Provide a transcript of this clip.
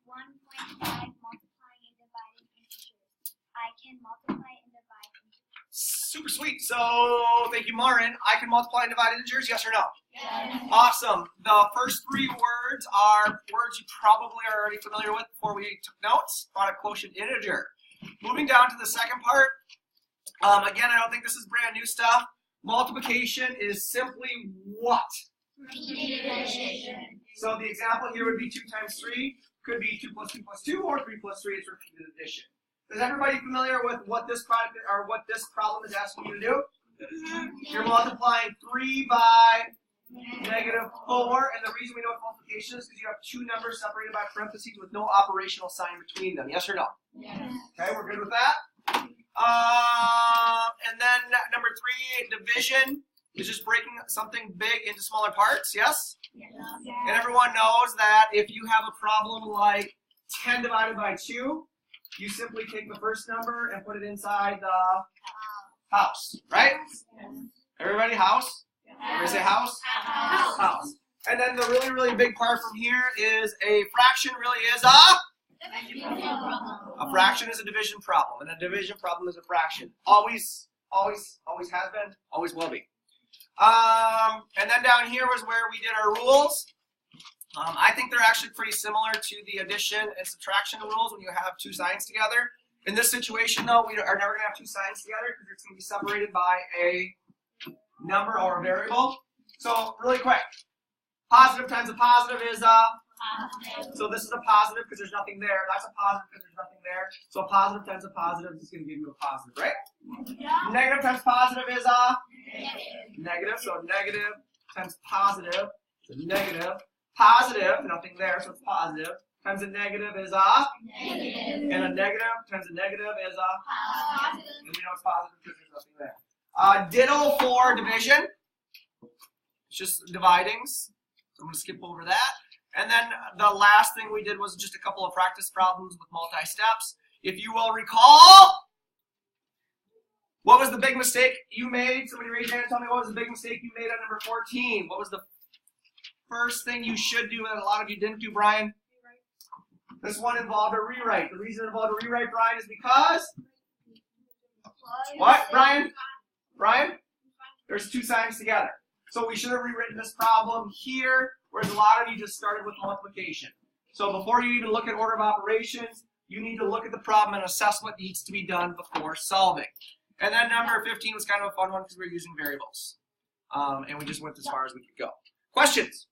1.5 multiplying and dividing integers. I can multiply and divide integers. Super sweet. So thank you, Marin. I can multiply and divide integers, yes or no? Yes. Awesome. The first three words are words you probably are already familiar with before we took notes. Product, quotient, integer. Moving down to the second part. Again, I don't think this is brand new stuff. Multiplication is simply what? Division. So the example here would be 2 times 3. Could be 2 plus 2 plus 2, or 3 plus 3 is repeated addition. Is everybody familiar with what this product or what this problem is asking you to do? You're multiplying 3 by negative 4, and the reason we know what multiplication is because you have two numbers separated by parentheses with no operational sign between them. Yes or no? Yes. Okay, we're good with that. And then number 3, division is just breaking something big into smaller parts. Yes? Yes. And everyone knows that if you have a problem like 10 divided by 2, you simply take the first number and put it inside the house, right? Everybody, house? Everybody say house? House. And then the really, really big part from here is a fraction really is a fraction is a division problem, and a division problem is a fraction. Always, always, always has been, always will be. And then down here was where we did our rules. I think they're actually pretty similar to the addition and subtraction rules when you have two signs together. In this situation, though, we are never going to have two signs together because it's going to be separated by a number or a variable. So really quick, positive times a positive is so this is a positive because there's nothing there. That's a positive because there's nothing there. So a positive times a positive is going to give you a positive, right? Yeah. Negative times positive is negative. So negative times positive is negative. Positive, nothing there, so it's positive. Times a negative is Negative. and a negative times a negative is Positive. and we know it's positive because there's nothing there. Ditto for division. It's just dividings. So I'm going to skip over that. And then the last thing we did was just a couple of practice problems with multi-steps. If you will recall, what was the big mistake you made? Somebody raise your hand and tell me what was the big mistake you made on number 14. What was the first thing you should do that a lot of you didn't do, Brian? This one involved a rewrite. The reason it involved a rewrite, Brian, is because what, Brian? Brian? There's two signs together. So we should have rewritten this problem here, whereas a lot of you just started with multiplication. So before you even look at order of operations, you need to look at the problem and assess what needs to be done before solving. And then number 15 was kind of a fun one because we were using variables. And we just went as far as we could go. Questions?